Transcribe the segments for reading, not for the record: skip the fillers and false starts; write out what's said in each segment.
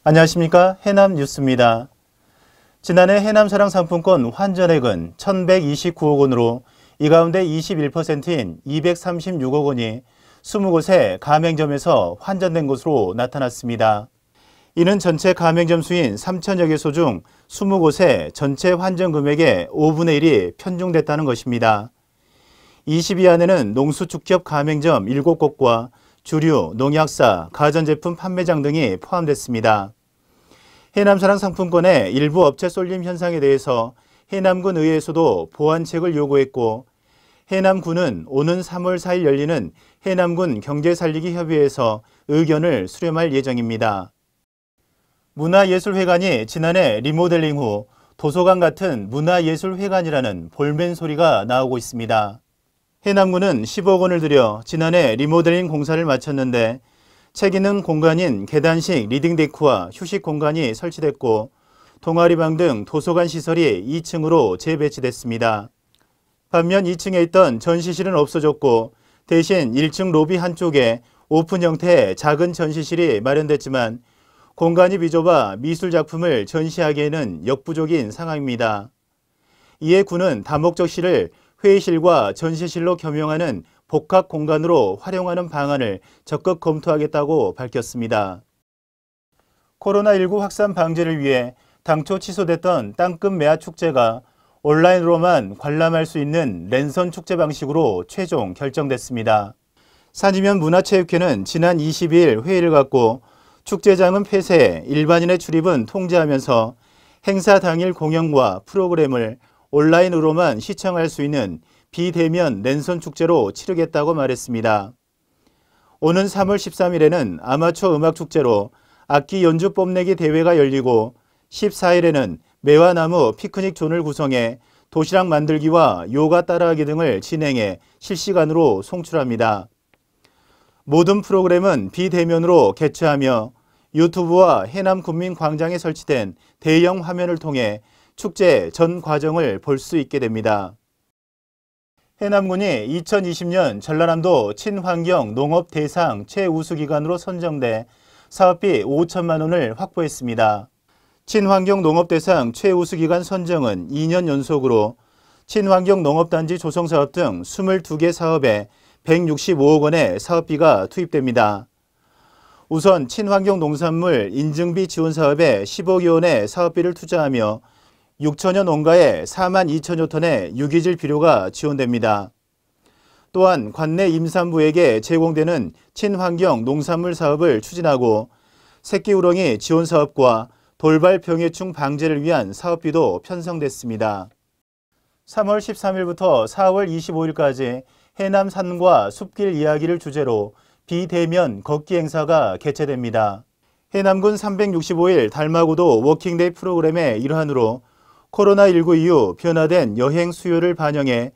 안녕하십니까. 해남 뉴스입니다. 지난해 해남사랑 상품권 환전액은 1,129억 원으로 이 가운데 21%인 236억 원이 20곳의 가맹점에서 환전된 것으로 나타났습니다. 이는 전체 가맹점 수인 3천여 개소 중 20곳의 전체 환전 금액의 5분의 1이 편중됐다는 것입니다. 20위 안에는 농수축협 가맹점 7곳과 주류, 농약사, 가전제품 판매장 등이 포함됐습니다. 해남사랑 상품권의 일부 업체 쏠림 현상에 대해서 해남군 의회에서도 보완책을 요구했고, 해남군은 오는 3월 4일 열리는 해남군 경제살리기 협의회에서 의견을 수렴할 예정입니다. 문화예술회관이 지난해 리모델링 후 도서관 같은 문화예술회관이라는 볼멘 소리가 나오고 있습니다. 해남군은 10억 원을 들여 지난해 리모델링 공사를 마쳤는데 책 읽는 공간인 계단식 리딩데크와 휴식 공간이 설치됐고 동아리방 등 도서관 시설이 2층으로 재배치됐습니다. 반면 2층에 있던 전시실은 없어졌고 대신 1층 로비 한쪽에 오픈 형태의 작은 전시실이 마련됐지만 공간이 비좁아 미술작품을 전시하기에는 역부족인 상황입니다. 이에 군은 다목적실을 회의실과 전시실로 겸용하는 복합 공간으로 활용하는 방안을 적극 검토하겠다고 밝혔습니다. 코로나19 확산 방지를 위해 당초 취소됐던 땅끝 매화 축제가 온라인으로만 관람할 수 있는 랜선 축제 방식으로 최종 결정됐습니다. 산이면 문화체육회는 지난 22일 회의를 갖고 축제장은 폐쇄, 일반인의 출입은 통제하면서 행사 당일 공연과 프로그램을 온라인으로만 시청할 수 있는 비대면 랜선 축제로 치르겠다고 말했습니다. 오는 3월 13일에는 아마추어 음악축제로 악기 연주 뽐내기 대회가 열리고 14일에는 매화나무 피크닉 존을 구성해 도시락 만들기와 요가 따라하기 등을 진행해 실시간으로 송출합니다. 모든 프로그램은 비대면으로 개최하며 유튜브와 해남군민광장에 설치된 대형 화면을 통해 축제 전 과정을 볼 수 있게 됩니다. 해남군이 2020년 전라남도 친환경 농업 대상 최우수기관으로 선정돼 사업비 5천만 원을 확보했습니다. 친환경 농업 대상 최우수기관 선정은 2년 연속으로 친환경 농업단지 조성사업 등 22개 사업에 165억 원의 사업비가 투입됩니다. 우선 친환경 농산물 인증비 지원 사업에 10억여 원의 사업비를 투자하며 6천여 농가에 4만 2천여 톤의 유기질 비료가 지원됩니다. 또한 관내 임산부에게 제공되는 친환경 농산물 사업을 추진하고 새끼 우렁이 지원 사업과 돌발 병해충 방제를 위한 사업비도 편성됐습니다. 3월 13일부터 4월 25일까지 해남 산과 숲길 이야기를 주제로 비대면 걷기 행사가 개최됩니다. 해남군 365일 달마구도 워킹데이 프로그램의 일환으로 코로나19 이후 변화된 여행 수요를 반영해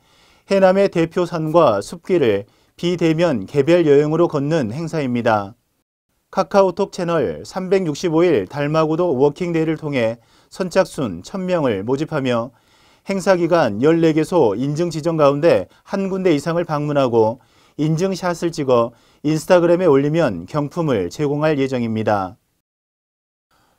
해남의 대표 산과 숲길을 비대면 개별 여행으로 걷는 행사입니다. 카카오톡 채널 365일 달마구도 워킹데이를 통해 선착순 1000명을 모집하며 행사 기간 14개소 인증 지정 가운데 한 군데 이상을 방문하고 인증샷을 찍어 인스타그램에 올리면 경품을 제공할 예정입니다.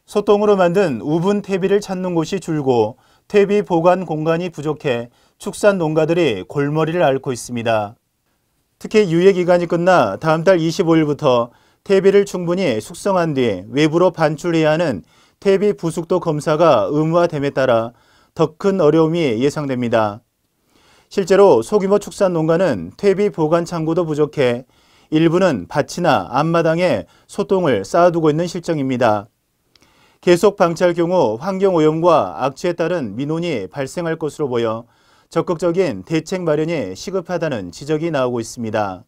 소똥으로 만든 우분 퇴비를 찾는 곳이 줄고 퇴비 보관 공간이 부족해 축산 농가들이 골머리를 앓고 있습니다. 특히 유예기간이 끝나 다음 달 25일부터 퇴비를 충분히 숙성한 뒤 외부로 반출해야 하는 퇴비 부숙도 검사가 의무화됨에 따라 더 큰 어려움이 예상됩니다. 실제로 소규모 축산 농가는 퇴비 보관 창고도 부족해 일부는 밭이나 앞마당에 소똥을 쌓아두고 있는 실정입니다. 계속 방치할 경우 환경오염과 악취에 따른 민원이 발생할 것으로 보여 적극적인 대책 마련이 시급하다는 지적이 나오고 있습니다.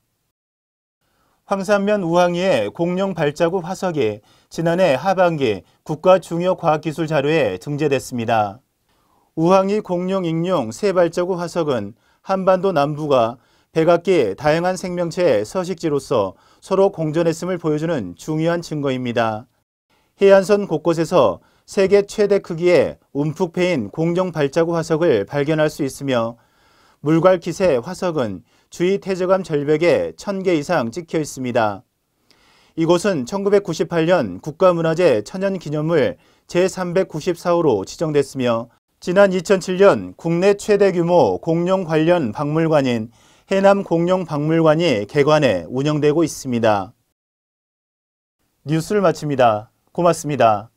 황산면 우항리의 공룡 발자국 화석이 지난해 하반기 국가중요과학기술 자료에 등재됐습니다. 우항리 공룡 익룡 새 발자국 화석은 한반도 남부가 백악기 다양한 생명체의 서식지로서 서로 공존했음을 보여주는 중요한 증거입니다. 해안선 곳곳에서 세계 최대 크기의 움푹 패인 공룡 발자국 화석을 발견할 수 있으며 물갈퀴새 화석은 주위 태저감 절벽에 1000개 이상 찍혀 있습니다. 이곳은 1998년 국가문화재 천연기념물 제394호로 지정됐으며 지난 2007년 국내 최대 규모 공룡 관련 박물관인 해남공룡박물관이 개관해 운영되고 있습니다. 뉴스를 마칩니다. 고맙습니다.